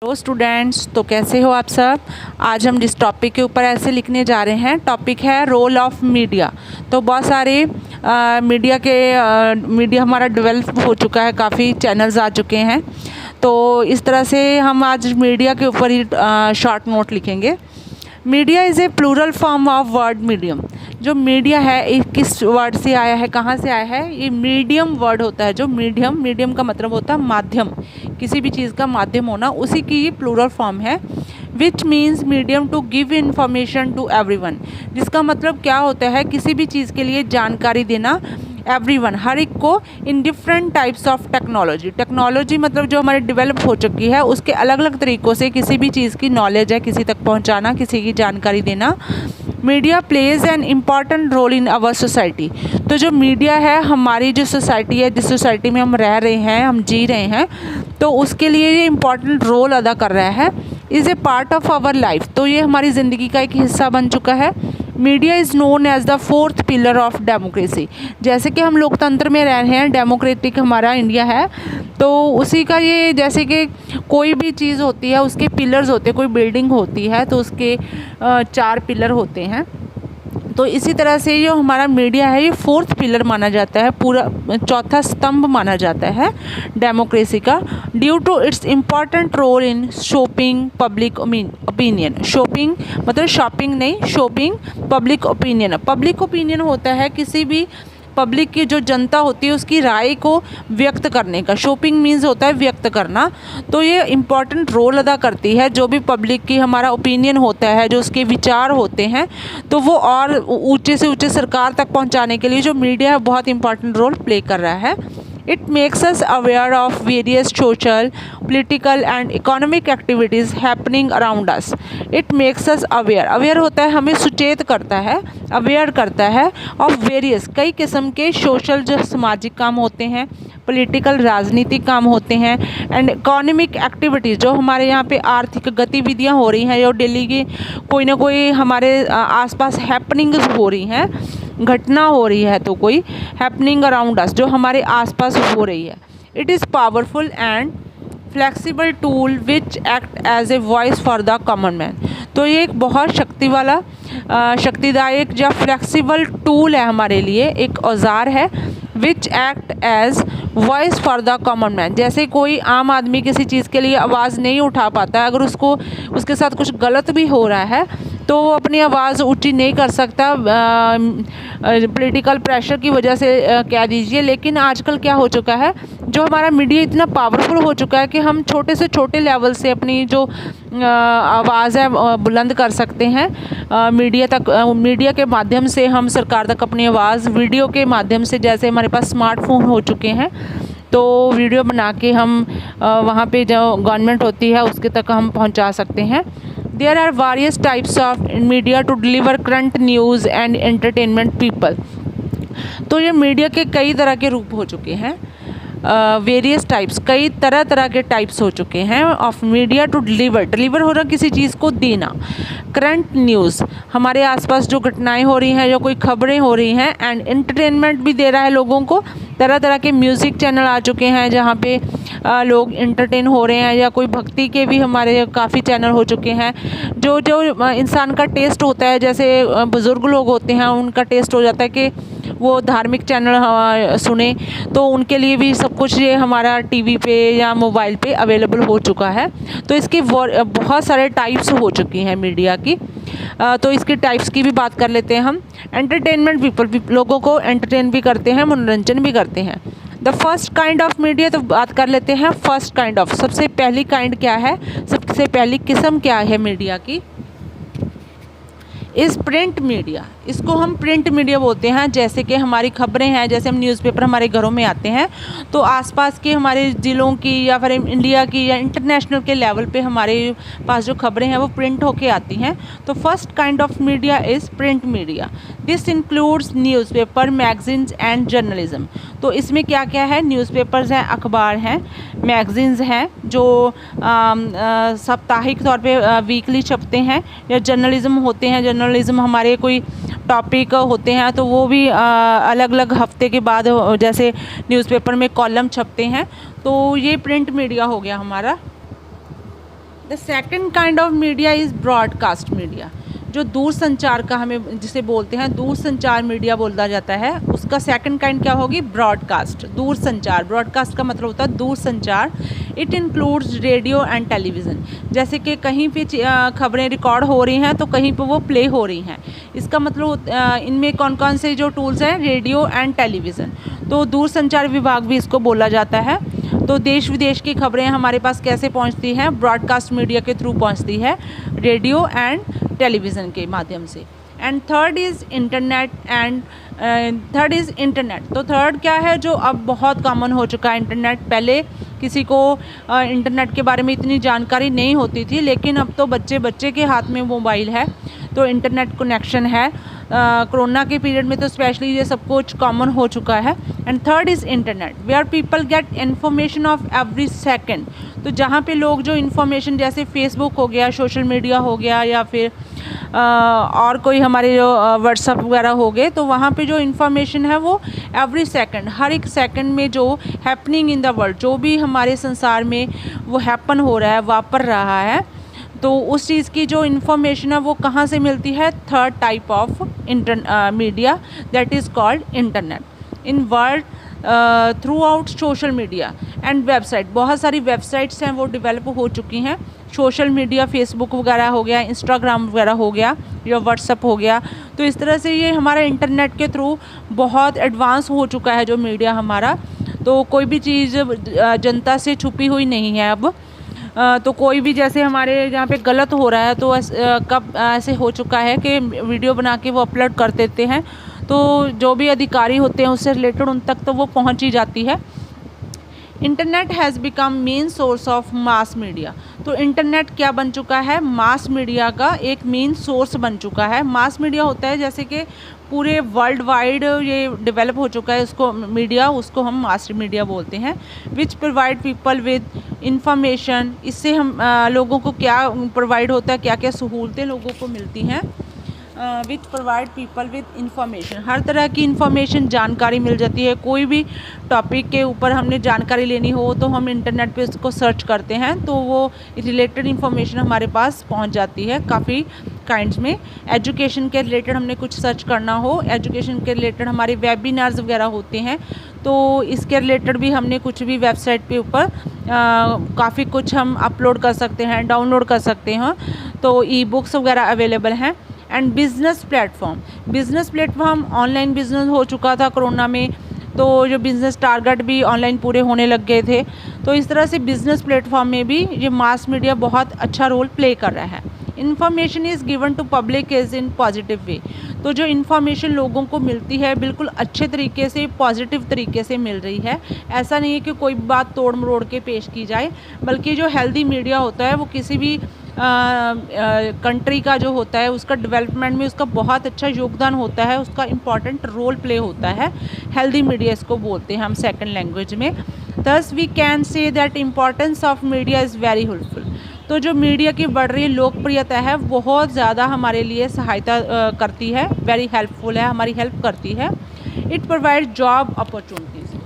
Hello students, तो कैसे हो आप सब। आज हम जिस टॉपिक के ऊपर ऐसे लिखने जा रहे हैं, टॉपिक है रोल ऑफ मीडिया। तो बहुत सारे मीडिया हमारा डेवलप हो चुका है, काफ़ी चैनल्स आ चुके हैं। तो इस तरह से हम आज मीडिया के ऊपर ही शॉर्ट नोट लिखेंगे। Media is a plural form of word medium. जो मीडिया है ये किस वर्ड से आया है, कहाँ से आया है? ये मीडियम वर्ड होता है। जो मीडियम का मतलब होता है माध्यम, किसी भी चीज़ का माध्यम होना, उसी की ये प्लूरल फॉर्म है। Which means medium to give information to everyone. जिसका मतलब क्या होता है, किसी भी चीज़ के लिए जानकारी देना एवरीवन, हर एक को, in different types of technology मतलब जो हमारी डेवलप हो चुकी है उसके अलग अलग तरीक़ों से किसी भी चीज़ की नॉलेज है किसी तक पहुंचाना, किसी की जानकारी देना। Media plays an important role in our society. तो जो मीडिया है, हमारी जो सोसाइटी है, जिस सोसाइटी में हम रह रहे हैं, हम जी रहे हैं, तो उसके लिए ये इम्पॉर्टेंट रोल अदा कर रहा है। Is a part of our life. तो ये हमारी ज़िंदगी का एक हिस्सा बन चुका है। Media is known as the fourth pillar of democracy. जैसे कि हम लोकतंत्र में रह रहे हैं, डेमोक्रेटिक हमारा इंडिया है, तो उसी का ये, जैसे कि कोई भी चीज़ होती है उसके पिलर्स होते हैं, कोई बिल्डिंग होती है तो उसके 4 पिलर होते हैं। तो इसी तरह से जो हमारा मीडिया है ये फोर्थ पिलर माना जाता है, पूरा चौथा स्तंभ माना जाता है डेमोक्रेसी का। Due to its important role in shaping public opinion. Shaping मतलब शॉपिंग नहीं, shaping public opinion. Public opinion होता है किसी भी पब्लिक की जो जनता होती है उसकी राय को व्यक्त करने का। शोपिंग मीन्स होता है व्यक्त करना। तो ये इम्पॉर्टेंट रोल अदा करती है। जो भी पब्लिक की हमारा ओपिनियन होता है, जो उसके विचार होते हैं, तो वो और ऊंचे से ऊंचे सरकार तक पहुंचाने के लिए जो मीडिया है बहुत इंपॉर्टेंट रोल प्ले कर रहा है। It makes us aware of various social, political and economic activities happening around us. It makes us aware. Aware होता है हमें सुचेत करता है, aware करता है of various, कई किस्म के social जो सामाजिक काम होते हैं, पॉलिटिकल राजनीतिक काम होते हैं, एंड इकोनॉमिक एक्टिविटीज़ जो हमारे यहाँ पे आर्थिक गतिविधियाँ हो रही हैं, जो डेली की कोई ना कोई हमारे आसपास हैपनिंग्स हो रही हैं, घटना हो रही है, तो कोई हैपनिंग अराउंड अस जो हमारे आसपास हो रही है। It is powerful and flexible tool which act as a voice for the common man. तो ये एक बहुत शक्तिदायक या फ्लेक्सिबल टूल है हमारे लिए, एक औजार है। Which act as voice for the common man. जैसे कोई आम आदमी किसी चीज़ के लिए आवाज़ नहीं उठा पाता है, अगर उसके साथ कुछ गलत भी हो रहा है तो वो अपनी आवाज़ ऊँची नहीं कर सकता पॉलिटिकल प्रेशर की वजह से कह दीजिए। लेकिन आजकल क्या हो चुका है, जो हमारा मीडिया इतना पावरफुल हो चुका है कि हम छोटे से छोटे लेवल से अपनी जो आवाज़ है बुलंद कर सकते हैं। मीडिया के माध्यम से हम सरकार तक अपनी आवाज़, वीडियो के माध्यम से, जैसे हमारे पास स्मार्टफोन हो चुके हैं, तो वीडियो बना के हम वहाँ पे जो गवर्नमेंट होती है उसके तक हम पहुँचा सकते हैं। There are various types of media to deliver current news and entertainment people. तो ये मीडिया के कई तरह के रूप हो चुके हैं। वेरियस टाइप्स, कई तरह के टाइप्स हो चुके हैं ऑफ मीडिया टू डिलीवर हो रहा किसी चीज़ को देना। करंट न्यूज़, हमारे आसपास जो घटनाएं हो रही हैं, जो कोई खबरें हो रही हैं, एंड एंटरटेनमेंट भी दे रहा है लोगों को। तरह के म्यूज़िक चैनल आ चुके हैं जहाँ पे लोग इंटरटेन हो रहे हैं, या कोई भक्ति के भी हमारे काफ़ी चैनल हो चुके हैं। जो इंसान का टेस्ट होता है, जैसे बुज़ुर्ग लोग होते हैं, उनका टेस्ट हो जाता है कि वो धार्मिक चैनल सुने, तो उनके लिए भी सब कुछ ये हमारा टीवी पे या मोबाइल पे अवेलेबल हो चुका है। तो इसकी बहुत सारे टाइप्स हो चुकी हैं मीडिया की। तो इसके टाइप्स की भी बात कर लेते हैं हम। एंटरटेनमेंट पीपल, लोगों को एंटरटेन भी करते हैं, मनोरंजन भी करते हैं। The first kind of media, तो बात कर लेते हैं फर्स्ट काइंड ऑफ, सबसे पहली काइंड क्या है, सबसे पहली किस्म क्या है मीडिया की, इस प्रिंट मीडिया। इसको हम प्रिंट मीडिया बोलते हैं। जैसे कि हमारी खबरें हैं, जैसे हम न्यूज़पेपर हमारे घरों में आते हैं, तो आसपास के हमारे ज़िलों की या फिर इंडिया की या इंटरनेशनल के लेवल पे हमारे पास जो खबरें हैं वो प्रिंट होके आती हैं। तो first kind of media is print media. This includes newspaper, magazines and journalism. तो इसमें क्या क्या है, न्यूज़पेपर्स हैं, अखबार हैं, मैगजीन्स हैं जो साप्ताहिक तौर पे वीकली छपते हैं, या जर्नलिज्म होते हैं। जर्नलिज्म हमारे कोई टॉपिक होते हैं तो वो भी अलग अलग हफ्ते के बाद, जैसे न्यूज़पेपर में कॉलम छपते हैं, तो ये प्रिंट मीडिया हो गया हमारा। The second kind of media is broadcast media, जो दूर संचार का हमें जिसे बोलते हैं दूर संचार मीडिया बोला जाता है, उसका सेकंड काइंड क्या होगी, ब्रॉडकास्ट, दूर संचार। ब्रॉडकास्ट का मतलब होता है दूर संचार। It includes radio and television, जैसे कि कहीं पे खबरें रिकॉर्ड हो रही हैं तो कहीं पे वो प्ले हो रही हैं। इसका मतलब इनमें कौन कौन से जो टूल्स हैं, रेडियो एंड टेलीविज़न। तो दूर संचार विभाग भी इसको बोला जाता है। तो देश विदेश की खबरें हमारे पास कैसे पहुंचती हैं, ब्रॉडकास्ट मीडिया के थ्रू पहुंचती है, रेडियो एंड टेलीविज़न के माध्यम से। एंड थर्ड इज़ इंटरनेट तो थर्ड क्या है, जो अब बहुत कॉमन हो चुका है इंटरनेट। पहले किसी को इंटरनेट के बारे में इतनी जानकारी नहीं होती थी, लेकिन अब तो बच्चे बच्चे के हाथ में मोबाइल है, तो इंटरनेट कनेक्शन है। कोरोना के पीरियड में तो स्पेशली ये सब कुछ कॉमन हो चुका है। And third is internet where people get information of every second, तो जहाँ पे लोग जो इन्फॉर्मेशन, जैसे फेसबुक हो गया, सोशल मीडिया हो गया, या फिर और कोई हमारे जो व्हाट्सअप वगैरह हो गए, तो वहाँ पे जो इन्फॉर्मेशन है वो एवरी सेकंड, हर एक सेकंड में जो हैपनिंग इन द वर्ल्ड, जो भी हमारे संसार में वो हैपन हो रहा है, वापर रहा है, तो उस चीज़ की जो इन्फॉर्मेशन है वो कहाँ से मिलती है, third type of media, that is called internet. In world through out social media and website, बहुत सारी वेबसाइट्स हैं वो डेवलप हो चुकी हैं। सोशल मीडिया, फेसबुक वगैरह हो गया, इंस्टाग्राम वगैरह हो गया, या व्हाट्सअप हो गया। तो इस तरह से ये हमारा इंटरनेट के थ्रू बहुत एडवांस हो चुका है जो मीडिया हमारा। तो कोई भी चीज़ जनता से छुपी हुई नहीं है अब। तो कोई भी, जैसे हमारे यहाँ पे गलत हो रहा है, तो कब ऐसे हो चुका है कि वीडियो बना के वो अपलोड कर देते हैं, तो जो भी अधिकारी होते हैं उससे रिलेटेड उन तक तो वो पहुँच ही जाती है। Internet has become main source of mass media, तो इंटरनेट क्या बन चुका है, मास मीडिया का एक मेन सोर्स बन चुका है। मास मीडिया होता है जैसे कि पूरे वर्ल्ड वाइड ये डेवलप हो चुका है, इसको मीडिया, उसको हम मास मीडिया बोलते हैं। Which provide people with information, इससे हम लोगों को क्या प्रोवाइड होता है, क्या क्या सहूलतें लोगों को मिलती हैं। Which provide people with information, हर तरह की इंफॉर्मेशन, जानकारी मिल जाती है। कोई भी टॉपिक के ऊपर हमने जानकारी लेनी हो तो हम इंटरनेट पे उसको सर्च करते हैं, तो वो रिलेटेड इंफॉर्मेशन हमारे पास पहुंच जाती है काफ़ी काइंड्स में। एजुकेशन के रिलेटेड हमने कुछ सर्च करना हो, एजुकेशन के रिलेटेड हमारे वेबिनार्स वगैरह होते हैं, तो इसके रिलेटेड भी हमने कुछ भी वेबसाइट पे ऊपर काफ़ी कुछ हम अपलोड कर सकते हैं, डाउनलोड कर सकते हैं। तो ई बुक्स वगैरह अवेलेबल हैं। And business platform, online business हो चुका था कोरोना में, तो जो बिज़नेस टारगेट भी ऑनलाइन पूरे होने लग गए थे। तो इस तरह से बिज़नेस प्लेटफॉर्म में भी ये मास मीडिया बहुत अच्छा रोल प्ले कर रहा है। Information is given to public is in positive way, तो जो इन्फॉर्मेशन लोगों को मिलती है बिल्कुल अच्छे तरीके से, पॉजिटिव तरीके से मिल रही है। ऐसा नहीं है कि कोई बात तोड़ मरोड़ के पेश की जाए, बल्कि जो हेल्दी मीडिया होता है वो किसी भी कंट्री का जो होता है उसका डेवलपमेंट में उसका बहुत अच्छा योगदान होता है, उसका इम्पॉर्टेंट रोल प्ले होता है। हेल्दी मीडिया इसको बोलते हैं हम सेकंड लैंग्वेज में। Thus we can say that importance of media is very helpful, तो जो मीडिया की बढ़ रही लोकप्रियता है बहुत ज़्यादा हमारे लिए सहायता करती है, वेरी हेल्पफुल है, हमारी हेल्प करती है। इट प्रोवाइड जॉब अपॉर्चुनिटीज़,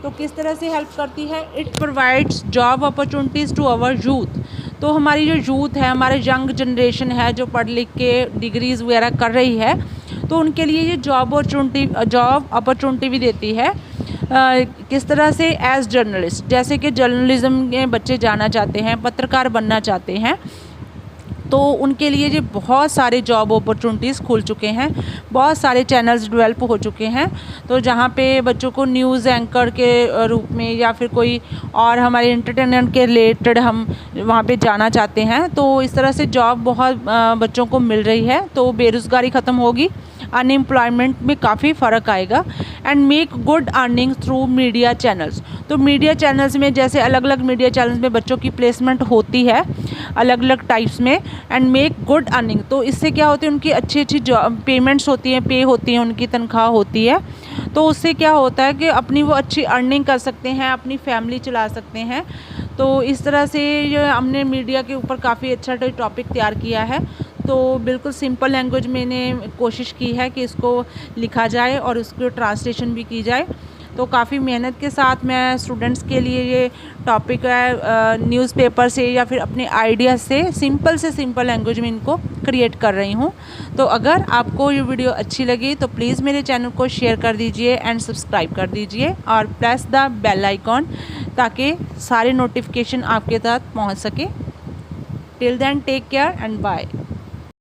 तो किस तरह से हेल्प करती है, it provides job opportunities to our youth, तो हमारी जो यूथ है, हमारे यंग जनरेशन है जो पढ़ लिख के डिग्रीज़ वगैरह कर रही है, तो उनके लिए ये जॉब अपॉर्चुनिटी भी देती है। किस तरह से, एज जर्नलिस्ट, जैसे कि जर्नलिज्म में बच्चे जाना चाहते हैं, पत्रकार बनना चाहते हैं, तो उनके लिए ये बहुत सारे जॉब अपॉर्चुनिटीज़ खुल चुके हैं, बहुत सारे चैनल्स डेवलप हो चुके हैं, तो जहाँ पे बच्चों को न्यूज़ एंकर के रूप में या फिर कोई और हमारे एंटरटेनमेंट के रिलेटेड हम वहाँ पे जाना चाहते हैं, तो इस तरह से जॉब बहुत बच्चों को मिल रही है, तो बेरोज़गारी ख़त्म होगी, अनएम्प्लॉयमेंट में काफ़ी फ़र्क आएगा। And make good earning through media channels, तो मीडिया चैनल्स में जैसे अलग अलग मीडिया चैनल्स में बच्चों की प्लेसमेंट होती है अलग अलग टाइप्स में। एंड मेक गुड अर्निंग, तो इससे क्या होती है, उनकी अच्छी अच्छी पेमेंट्स होती हैं, पे होती हैं, उनकी तनख्वाह होती है, तो उससे क्या होता है कि अपनी वो अच्छी अर्निंग कर सकते हैं, अपनी फैमिली चला सकते हैं। तो इस तरह से जो हमने मीडिया के ऊपर काफ़ी अच्छा टॉपिक तैयार किया है, तो बिल्कुल सिंपल लैंग्वेज मैंने कोशिश की है कि इसको लिखा जाए और उसको ट्रांसलेशन भी की जाए। तो काफ़ी मेहनत के साथ मैं स्टूडेंट्स के लिए ये टॉपिक है न्यूज़पेपर से या फिर अपने आइडिया से सिंपल लैंग्वेज में इनको क्रिएट कर रही हूँ। तो अगर आपको ये वीडियो अच्छी लगी तो प्लीज़ मेरे चैनल को शेयर कर दीजिए एंड सब्सक्राइब कर दीजिए और प्रेस द बेल आइकॉन, ताकि सारे नोटिफिकेशन आपके तक पहुँच सके। Till then take care and bye.